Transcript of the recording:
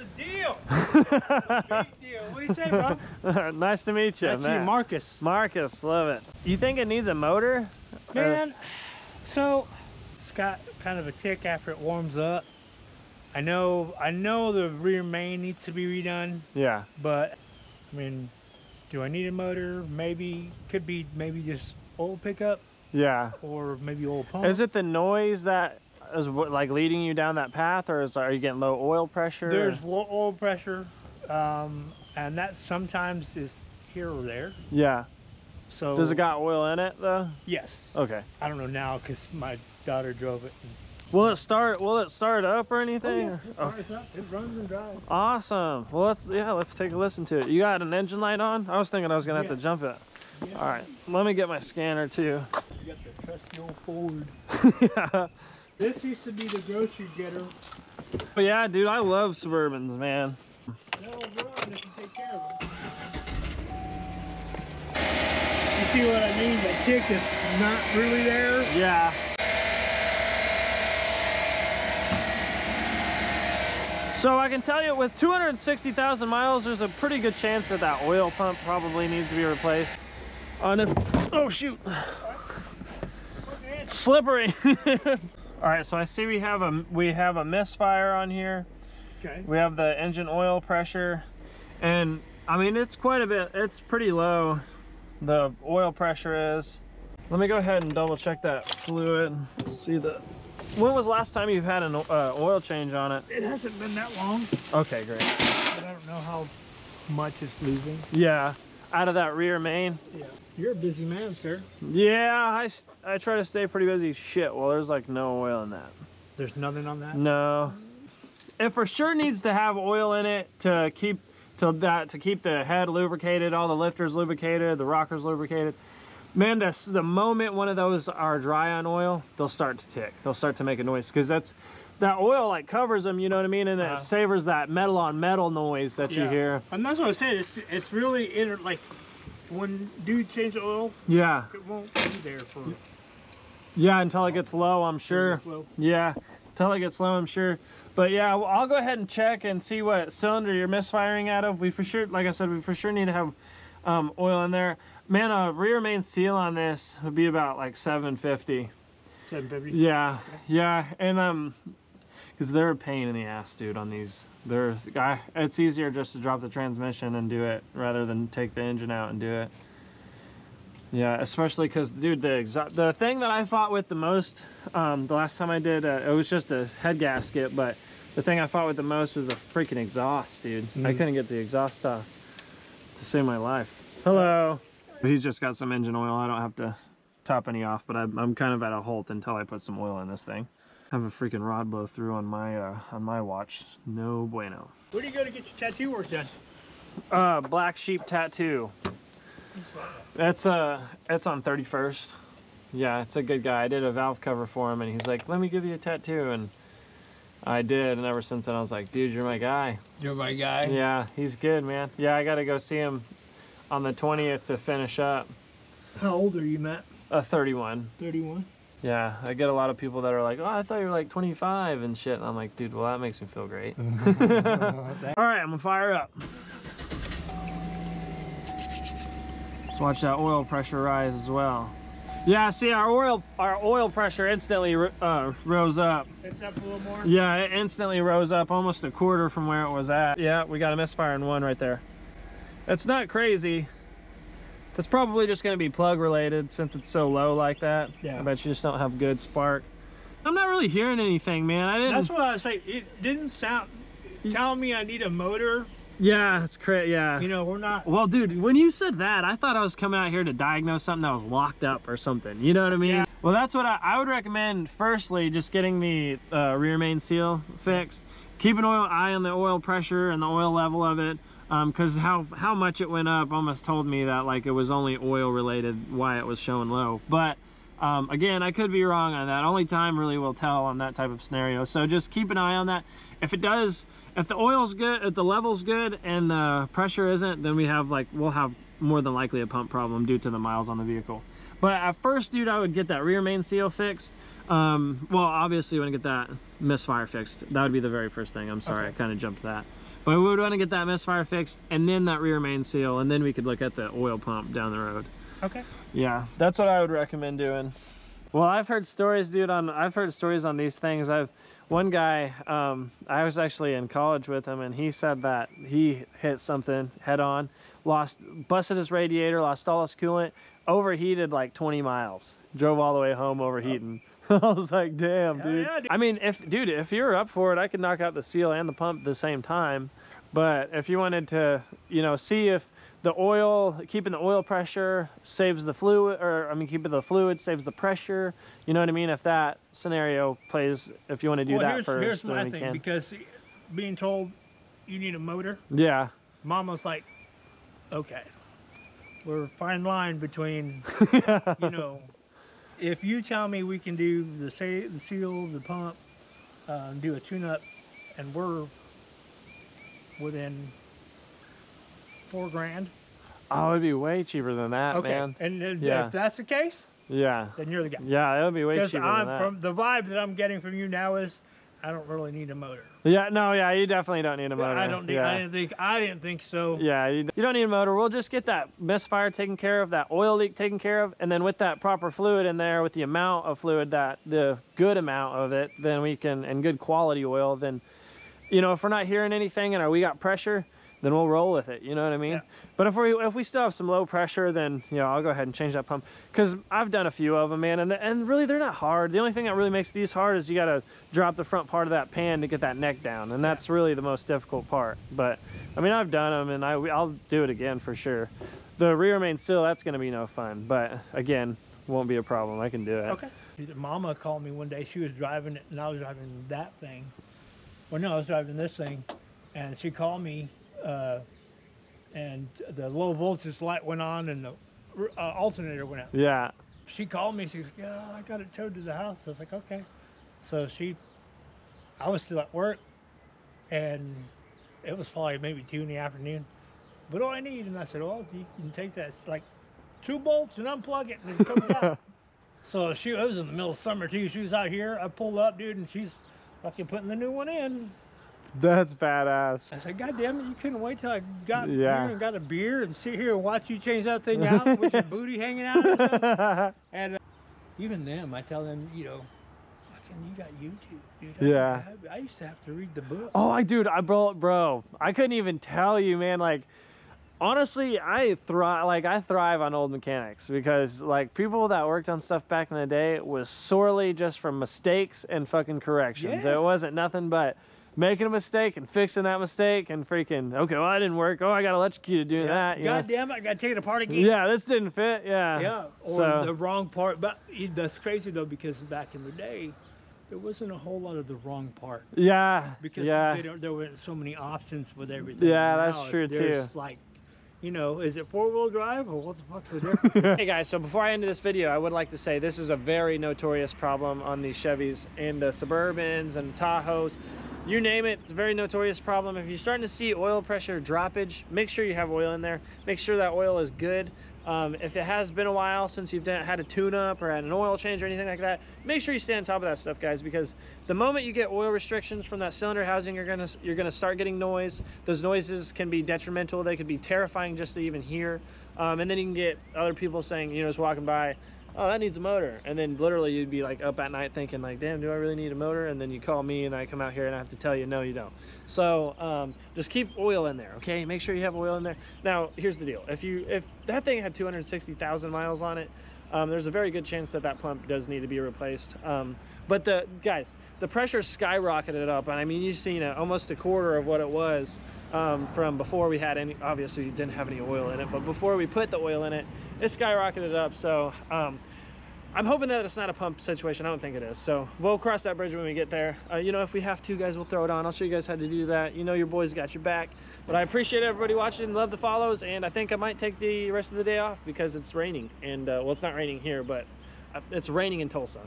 a deal. Great deal. What do you say, bro? Nice to meet you, That's man. you, Marcus. Marcus, love it. You think it needs a motor? Man, so it's got kind of a tick after it warms up. I know the rear main needs to be redone, Yeah. but I mean, do I need a motor? Maybe, could be maybe just oil pickup Yeah. or maybe oil pump. Is it the noise that is like leading you down that path, or are you getting low oil pressure? There's low oil pressure, and that sometimes is here or there. Yeah. So Does it got oil in it though? Yes. Okay. I don't know now because my daughter drove it. Will it start up or anything? It starts up, it runs and drives. Awesome. Well, let's take a listen to it. You got an engine light on? I was thinking I was gonna have to jump it. Yeah. All right, let me get my scanner too. You got the trusty old Ford. Yeah. This used to be the grocery getter. But yeah, dude, I love Suburbans, man. They'll run if you take care of them. You see what I mean? The tick is not really there. Yeah. So I can tell you with 260,000 miles, there's a pretty good chance that that oil pump probably needs to be replaced. Oh shoot. It's slippery. All right, so I see we have a misfire on here. Okay. We have the engine oil pressure, and I mean it's quite a bit. It's pretty low. The oil pressure is. Let me go ahead and double check that fluid. See the. When was the last time you've had an oil change on it? It hasn't been that long. Okay, great. But I don't know how much it's losing. Yeah, out of that rear main. Yeah. You're a busy man, sir. Yeah, I try to stay pretty busy. Shit, well, there's like no oil in that. There's nothing on that? No. It for sure needs to have oil in it to keep the head lubricated, all the lifters lubricated, the rockers lubricated. Man, the moment one of those are dry on oil, they'll start to tick. They'll start to make a noise because that oil like covers them, you know what I mean? And it savors that metal on metal noise that you hear. And that's what I said. It's really like when dude change the oil, yeah, it won't be there for. Yeah, until it gets low, I'm sure. Yeah, until it gets low, I'm sure. But yeah, I'll go ahead and check and see what cylinder you're misfiring out of. We for sure, like I said, we for sure need to have oil in there. Man, a rear main seal on this would be about like $750. $750? Yeah, yeah, and because they're a pain in the ass, dude, on these. It's easier just to drop the transmission and do it rather than take the engine out and do it. Yeah, especially because, dude, the thing that I fought with the most, the last time I did, it was just a head gasket, but the thing I fought with the most was the freaking exhaust, dude. I couldn't get the exhaust off to save my life. Hello. He's just got some engine oil. I don't have to top any off, but I'm kind of at a halt until I put some oil in this thing. I have a freaking rod blow through on my watch. No bueno. Where do you go to get your tattoo work done? Black Sheep Tattoo. It's on 31st. Yeah, it's a good guy. I did a valve cover for him, and he's like, "Let me give you a tattoo," and I did. And ever since then, I was like, "Dude, you're my guy." You're my guy. Yeah, he's good, man. Yeah, I got to go see him on the 20th to finish up. How old are you, Matt? 31. 31. Yeah, I get a lot of people that are like, "Oh, I thought you were like 25 and shit." And I'm like, "Dude, well, that makes me feel great." All right, I'm gonna fire up. Let's watch that oil pressure rise as well. Yeah, see, our oil pressure instantly rose up. It's up a little more? Yeah, it instantly rose up almost a quarter from where it was at. Yeah, we got a misfire in one right there. It's not crazy. That's probably just going to be plug related since it's so low like that. Yeah. I bet you just don't have good spark. I'm not really hearing anything, man. That's what I was saying. It didn't sound. Telling me I need a motor. Yeah, it's crazy. Yeah. You know, we're not. Well, dude, when you said that, I thought I was coming out here to diagnose something that was locked up or something. You know what I mean? Yeah. Well, that's what I would recommend. Firstly, just getting the rear main seal fixed. Keep an eye on the oil pressure and the oil level of it. Because how much it went up almost told me that like it was only oil related why it was showing low. But again, I could be wrong on that. Only time really will tell on that type of scenario. So just keep an eye on that. If the oil's good, if the level's good and the pressure isn't, then we'll have more than likely a pump problem due to the miles on the vehicle. But at first, dude, I would get that rear main seal fixed. Well, obviously you want to get that misfire fixed. That would be the very first thing. I'm sorry, Okay. I kind of jumped that. But we would want to get that misfire fixed and then that rear main seal, and then we could look at the oil pump down the road. Okay. Yeah, that's what I would recommend doing. Well, I've heard stories, dude, I've heard stories on these things. One guy, I was actually in college with him, and he said that he hit something head on, busted his radiator, lost all his coolant, overheated like 20 miles, drove all the way home overheating. I was like, damn, dude. Yeah, dude. I mean, if you're up for it, I could knock out the seal and the pump at the same time. But if you wanted to, you know, see if the oil, keeping the oil pressure saves the fluid, or I mean, keeping the fluid saves the pressure, you know what I mean? If that scenario plays, if you want to do that first, here's then my we thing, can. because being told you need a motor, Yeah. Mama's like, okay, we're a fine line between, you know, if you tell me we can do the seal, the pump, do a tune-up, and we're within $4,000. Oh, it'd be way cheaper than that, Okay, man. and then Yeah. if that's the case, Yeah. then you're the guy. Yeah, it would be way Because cheaper than that. from the vibe that I'm getting from you now is, I don't really need a motor. Yeah, no, yeah, you definitely don't need a motor. I don't need. Yeah. I didn't think so. Yeah, you don't need a motor. We'll just get that misfire taken care of, that oil leak taken care of, and then with that proper fluid in there, with the amount of fluid, the good amount of it, then we can, and good quality oil, then, you know, if we're not hearing anything and we got pressure, then we'll roll with it, you know what I mean? Yeah. But if we still have some low pressure, then, you know, I'll go ahead and change that pump. Because I've done a few of them, man, and really they're not hard. The only thing that really makes these hard is you got to drop the front part of that pan to get that neck down, and that's really the most difficult part. But, I mean, I've done them, and I'll do it again for sure. The rear main seal, that's going to be no fun, but again, won't be a problem. I can do it. Okay. Mama called me one day. She was driving it, and I was driving that thing. Well, no, I was driving this thing, and she called me, and the low voltage light went on, and the alternator went out. Yeah. She called me. She goes, "Yeah, I got it towed to the house." I was like, "Okay." So I was still at work, and it was probably maybe 2 in the afternoon. What do I need? And I said, "Well, you can take that. It's like 2 bolts and unplug it, and it comes out." So it was in the middle of summer too. She was out here. I pulled up, dude, and she's fucking putting the new one in. That's badass. I said, "God damn it, you couldn't wait till I got Yeah. here and got a beer and sit here and watch you change that thing out with your booty hanging out or something?" And even them, I tell them, you know, fucking, you got YouTube, dude. Yeah. I used to have to read the book. Oh, bro, I couldn't even tell you, man. Like, honestly, I thrive on old mechanics, because like people that worked on stuff back in the day, it was sorely just from mistakes and fucking corrections. Yes. It wasn't nothing but making a mistake and fixing that mistake and freaking, okay, well, that didn't work. Oh, I got electrocuted doing that. You God know? damn it, I got to take it apart again. Yeah, this didn't fit. Yeah. Yeah, or So- the wrong part. But that's crazy though, because back in the day, there wasn't a whole lot of the wrong part. Yeah. Because yeah. there weren't so many options with everything. Yeah, that's Now true, there's too. like, you know, is it 4-wheel drive or what the fuck's the difference? Hey guys, so before I end this video, I would like to say this is a very notorious problem on these Chevys and the Suburbans and Tahoes. You name it, it's a very notorious problem. If you're starting to see oil pressure droppage, make sure you have oil in there. Make sure that oil is good. If it has been a while since you've had a tune-up or had an oil change or anything like that, make sure you stay on top of that stuff, guys, because the moment you get oil restrictions from that cylinder housing, you're gonna start getting noise. Those noises can be detrimental. They could be terrifying just to even hear. And then you can get other people saying, you know, just walking by, "Oh, that needs a motor," and then literally you'd be like up at night thinking like, "Damn, do I really need a motor?" And then you call me and I come out here and I have to tell you, no, you don't. So just keep oil in there, okay? Make sure you have oil in there. Now, here's the deal: if that thing had 260,000 miles on it, there's a very good chance that pump does need to be replaced. But the pressure skyrocketed up, and I mean, you've seen it, almost a quarter of what it was from before we had any. Obviously, we didn't have any oil in it, but before we put the oil in it, it skyrocketed up. So I'm hoping that it's not a pump situation. I don't think it is. So we'll cross that bridge when we get there. You know, if we have to, guys, we'll throw it on. I'll show you guys how to do that. You know, your boys got your back. But I appreciate everybody watching. Love the follows, and I think I might take the rest of the day off because it's raining. And well, it's not raining here, but it's raining in Tulsa.